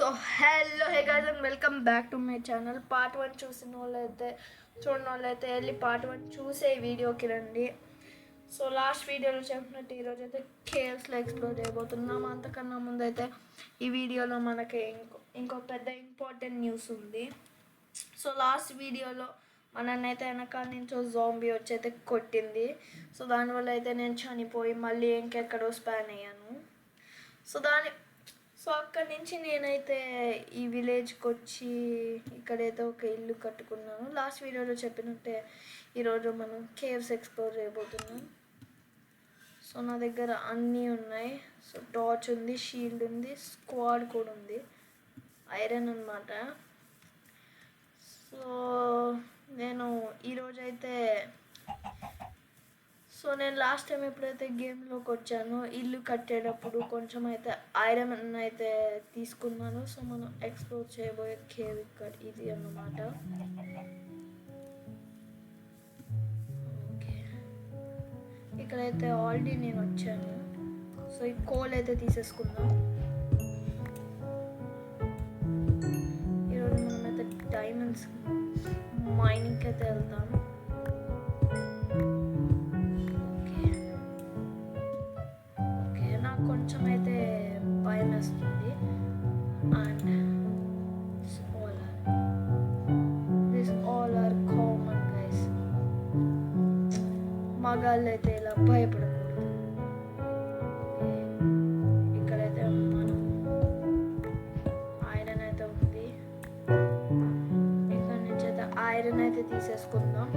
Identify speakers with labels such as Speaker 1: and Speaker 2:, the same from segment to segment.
Speaker 1: hello, hey guys, and welcome back to my channel. Part 1 చూసిన వాళ్ళైతే చూడని వాళ్ళైతే వెళ్ళి పార్ట్ 1 చూసే ఈ వీడియోకి రండి. సో లాస్ట్ వీడియోలో చెప్పినట్టు ఈరోజు అయితే కేవ్స్లో ఎక్స్ప్లోర్ చేయబోతున్నాం. అంతకన్నా ముందైతే ఈ వీడియోలో మనకి ఇంకో పెద్ద ఇంపార్టెంట్ న్యూస్ ఉంది. సో లాస్ట్ వీడియోలో మనన్నైతే వెనకాల నుంచో జాంబీ వచ్చి అయితే కొట్టింది. సో దానివల్ల అయితే నేను చనిపోయి మళ్ళీ ఇంకెక్కడో స్పాన్ అయ్యాను. సో అక్కడి నుంచి నేనైతే ఈ విలేజ్కి వచ్చి ఇక్కడైతే ఒక ఇల్లు కట్టుకున్నాను. లాస్ట్ వీడియోలో చెప్పినట్టే ఈరోజు మనం కేవ్స్ ఎక్స్ప్లోర్ చేయబోతున్నాం. సో నా దగ్గర అన్నీ ఉన్నాయి. సో టార్చ్ ఉంది, షీల్డ్ ఉంది, స్క్వాడ్ కూడా ఉంది, ఐరన్ అన్నమాట. సో నేను ఈరోజైతే నేను లాస్ట్ టైం ఎప్పుడైతే గేమ్లోకి వచ్చానో ఇల్లు కట్టేటప్పుడు కొంచెం అయితే ఐరన్ అయితే తీసుకున్నాను. సో మనం ఎక్స్ప్లోర్ చేయబోయే కేవ్ ఇది అన్నమాట. ఓకే, ఇక్కడైతే ఆల్రెడీ నేను వచ్చాను. సో ఈ కోల్ అయితే తీసేసుకుందాం. ఈరోజు మనమైతే డైమండ్స్ మైనింగ్కి అయితే వెళ్తాం. కొంచెం అయితే భయం వేస్తుంది. And this all are common guys. మగాళ్ళు అయితే ఇలా భయపడకూడదు. ఇక్కడైతే మనం ఐరన్ అయితే ఉంది. ఇక్కడ నుంచి అయితే ఐరన్ అయితే తీసేసుకుందాం.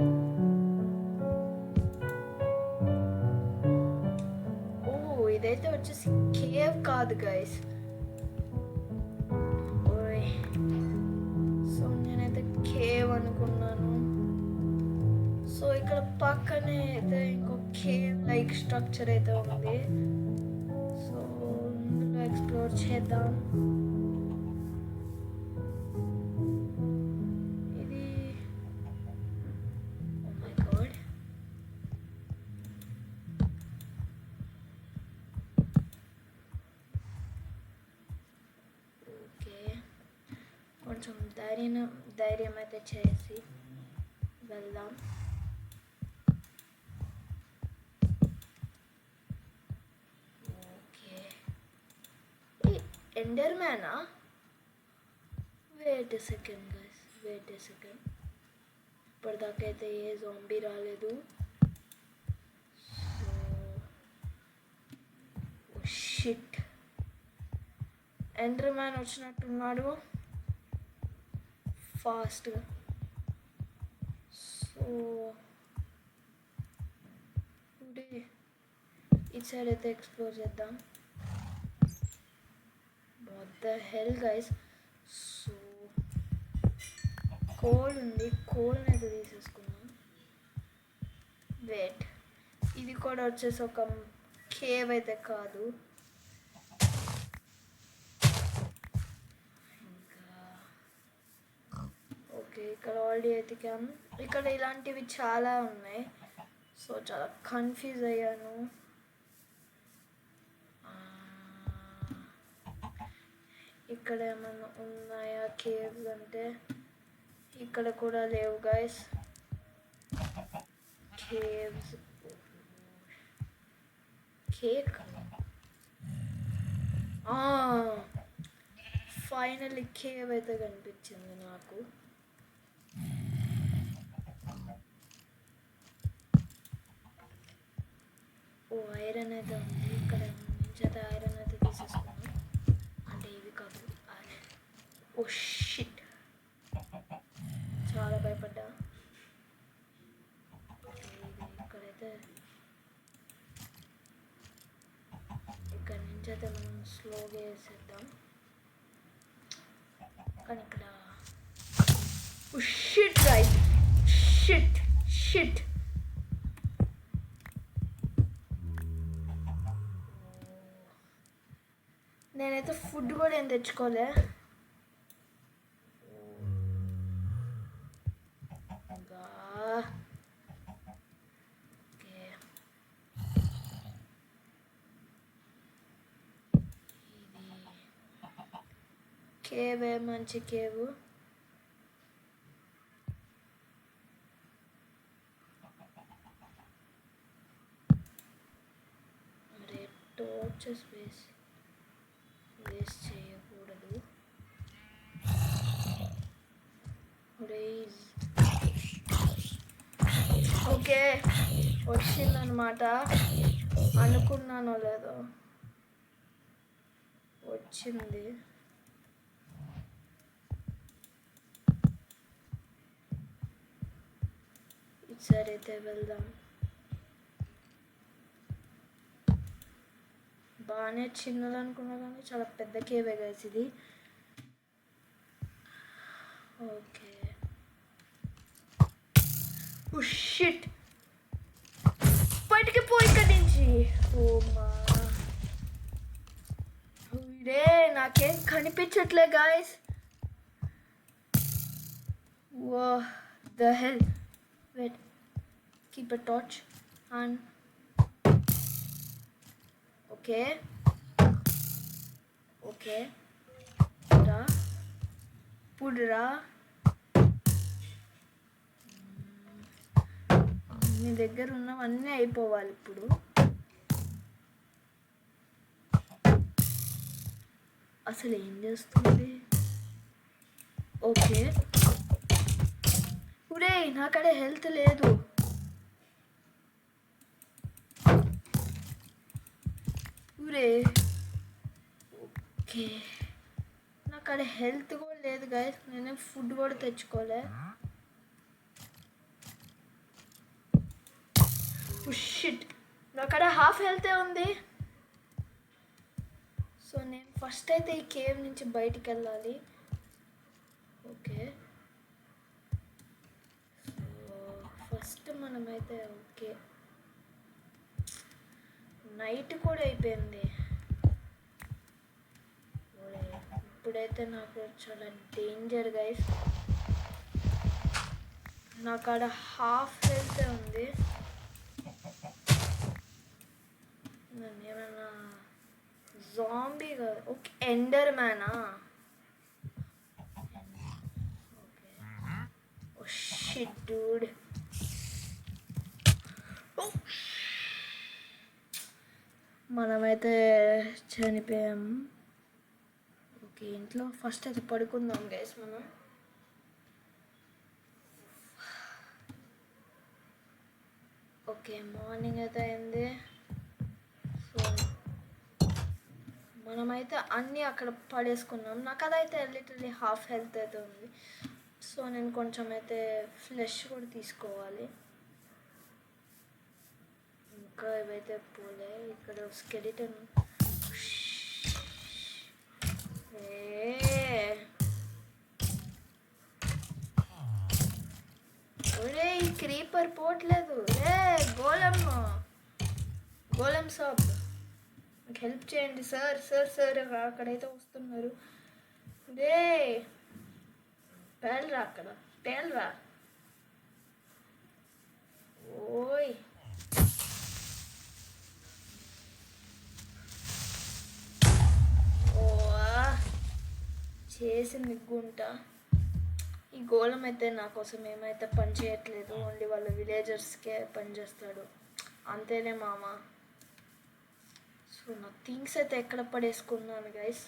Speaker 1: ఇదైతే వచ్చేసి కేవ్ కాదు గైస్. సో నేనైతే కేవ్ అనుకున్నాను. సో ఇక్కడ పక్కనే అయితే ఇంకో కేవ్ లైక్ స్ట్రక్చర్ అయితే ఉంది. సో ఇందులో ఎక్స్ప్లోర్ చేద్దాం. ఇది ఓ మై గాడ్, కొంచెం ధైర్యం అయితే చేసి వెళ్దాం. ఓకే, ఎండర్ మ్యానా? Wait a second guys, wait a second. ఇప్పటిదాకా అయితే ఏ జాంబీ రాలేదు. సో షిట్, ఎండర్ మ్యాన్ వచ్చినట్టున్నాడు ఫాస్ట్గా. సో ఈ సైడ్ అయితే ఎక్స్ప్లోర్ చేద్దాం. What the hell guys. So coal ఉంది, కోల్ని అయితే తీసేసుకున్నాం. వెయిట్, ఇది కూడా వచ్చేసి ఒక కేవ్ అయితే కాదు. ఓకే, ఇక్కడ ఆల్రెడీ ఎతికాము. ఇక్కడ ఇలాంటివి చాలా ఉన్నాయి. సో చాలా కన్ఫ్యూజ్ అయ్యాను. ఇక్కడ ఏమన్నా ఉన్నాయా కేవ్స్ అంటే ఇక్కడ కూడా లేవు guys. Caves cake finally cave అయితే కనిపించింది నాకు. ఓ ఐరన్ అయితే ఉంది. ఇక్కడ నుంచి అయితే ఐరన్ అయితే తీసేసుకున్నాం. అంటే ఇవి కాదు, ఐరన్. ఓ షిట్, చాలా భయపడ్డా. ఇక్కడైతే ఇక్కడ నుంచి అయితే మనం స్లోగా వేసేద్దాం. కానీ ఇక్కడ షిట్ గైస్, షిట్ షిట్. నేనైతే ఫుడ్ కూడా ఏం తెచ్చుకోలే. కేవే మంచి కేవు. అరే టార్చెస్ వేస్ట్ చేయకూడదు. ఓకే వచ్చిందనమాట. అనుకున్నానో లేదో వచ్చింది. సరే అయితే వెళ్దాం. బాగానే చిన్నది అనుకున్నా కానీ చాలా పెద్ద కేవే గైస్ ఇది. ఓకే షిట్ బయటికి పోయి ఇక్కడి నుంచి. రే నాకేం కనిపించట్లే guys. Oh the hell. Wait keep a torch and okay okay రా పుడ్రా. మీ దగ్గర ఉన్నవన్నీ అయిపోవాలి ఇప్పుడు. అసలు ఏం చేస్తుంది? ఓకే ఊరే నాకడే హెల్త్ లేదు. ఊరే ఓకే నాకడే హెల్త్ కూడా లేదు గైస్. నేనే ఫుడ్ కూడా తెచ్చుకోలే. షిట్ నాకడ హాఫ్ హెల్తే ఉంది. సో నేను ఫస్ట్ అయితే ఈ కేవ్ నుంచి బయటికి వెళ్ళాలి. ఓకే సో ఫస్ట్ మనమైతే ఓకే నైట్ కూడా అయిపోయింది. ఇప్పుడైతే నాకు చాలా డేంజర్ గైస్. నాకాడ హాఫ్ హెల్తే ఉంది. నన్ను ఏమన్నా జాంబీ కాదు. ఓకే ఎండర్ మ్యానా. Okay oh shit dude. మనమైతే చనిపోయాం. ఓకే ఇంట్లో ఫస్ట్ అయితే పడుకుందాం గైస్ మనం. ఓకే మార్నింగ్ అయితే అయింది. సో మనమైతే అన్నీ అక్కడ పడేసుకున్నాం. నాకు అదైతే లిటరలీ హాఫ్ హెల్త్ అయితే ఉంది. సో నేను కొంచెం అయితే ఫ్లెష్ కూడా తీసుకోవాలి. ఇంకా ఇవైతే పోలే. ఇక్కడ స్కెలిటన్. ఒరే ఈ క్రీపర్ పోవట్లేదు. రే గోలెం సాబ్ నాకు హెల్ప్ చేయండి సార్. సార్ అక్కడైతే వస్తున్నారు. రే పేలరా అక్కడ పేలరా. ఓయ్ ఓ చేసింది గుంట. ఈ గోళం అయితే నా కోసం ఏమైతే పని చేయట్లేదు. ఓన్లీ వాళ్ళ విలేజర్స్కే పని చేస్తాడు. అంతేనే మామ. సో నా థింగ్స్ అయితే ఎక్కడ పడేసుకున్నాను గైస్.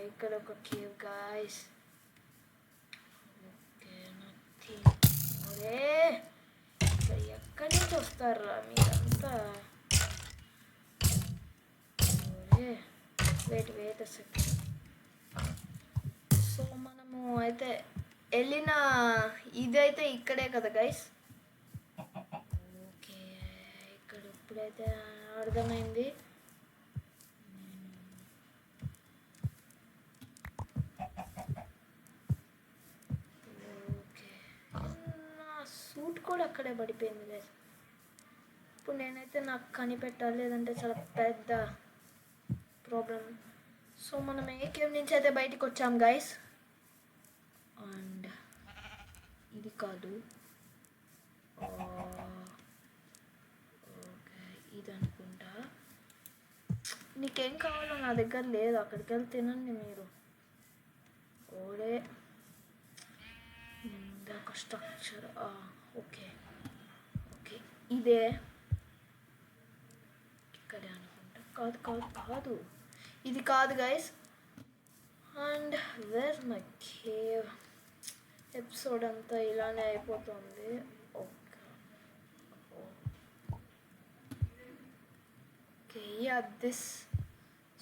Speaker 1: ఇక్కడ ఒక కేవ్ గైస్. Okay nothing. అరే ఇక్కడ ఎక్కడి నుంచి వస్తారా మీరంతా? ఒరే వెయిట్ అ సెకండ్. సో మనము అయితే వెళ్ళిన ఇదైతే ఇక్కడే కదా గైస్. ఓకే ఇక్కడ ఇప్పుడైతే అర్థమైంది. ఓకే నా సూట్ కూడా అక్కడే పడిపోయింది గైస్. ఇప్పుడు నేనైతే నాకు కనిపెట్టాలి, లేదంటే చాలా పెద్ద ప్రాబ్లం. సో మనం ఏ కేవ్ నుంచి అయితే బయటికి వచ్చాం గైస్. అండ్ ఇది కాదు. ఓకే ఇది అనుకుంటా. నీకేం కావాలో నా దగ్గర లేదు. అక్కడికి వెళ్ళి తినండి మీరు. ఓడే ఇందాక స్ట్రక్చర్ ఓకే ఓకే ఇదే ఇక్కడే అనుకుంటా. కాదు కాదు కాదు, ఇది కాదు guys. And where my cave. Episode అంతా ఇలానే అయిపోతుంది. Okay okay yeah this.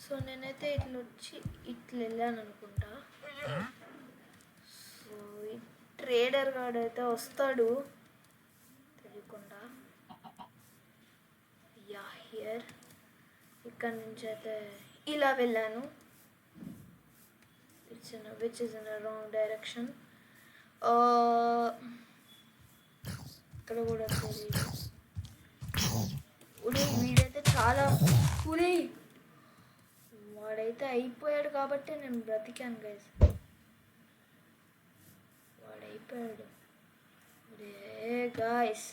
Speaker 1: So నేనైతే ఇట్లా వచ్చి ఇట్లా వెళ్ళాను అనుకుంటా. సో ఈ ట్రేడర్ గార్డ్ అయితే వస్తాడు తెలియకుండా. Yeah here. ఇక్కడ నుంచి అయితే ఇలా వెళ్ళాను. Which is in wrong direction. ఇక్కడ కూడా తెలియదు. వీడైతే చాలా వాడైతే అయిపోయాడు కాబట్టి నేను బ్రతికాను గైస్. వాడైపోయాడు. గాయస్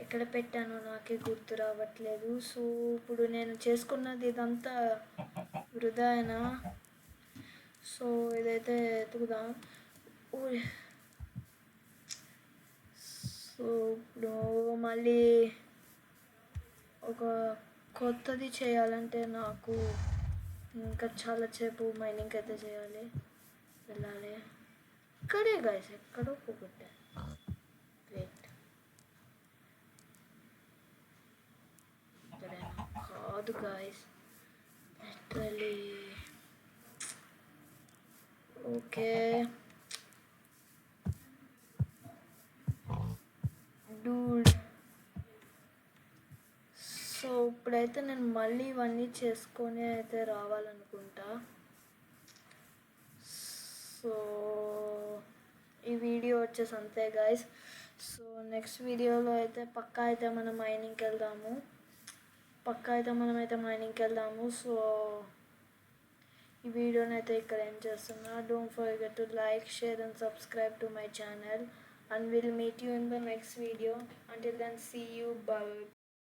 Speaker 1: ఎక్కడ పెట్టానో నాకే గుర్తు రావట్లేదు. సో ఇప్పుడు నేను చేసుకున్నది ఇదంతా వృధానా. సో ఇదైతే ఎతుకుదాం. సో ఇప్పుడు మళ్ళీ ఒక కొత్తది చేయాలంటే నాకు ఇంకా చాలాసేపు మైనింగ్ అయితే చేయాలి, వెళ్ళాలి. ఇక్కడే గాయస్ ఎక్కడో పోగొట్టా. వెయిట్, ఇక్కడేనా? కాదు guys, literally. Okay Dude. So ఇప్పుడైతే నేను మళ్ళీ ఇవన్నీ చేసుకొని అయితే రావాలనుకుంటా. సో ఈ వీడియో వచ్చేసి అంతే గాయస్. సో నెక్స్ట్ వీడియోలో అయితే పక్కా అయితే మనం మైనింగ్కి వెళ్దాము. సో ఈ వీడియోని అయితే ఇక్కడ ఏం చేస్తున్నా. Don't forget to like, share and subscribe to my channel. And we'll meet you in the next video. Until then, see you. Bye.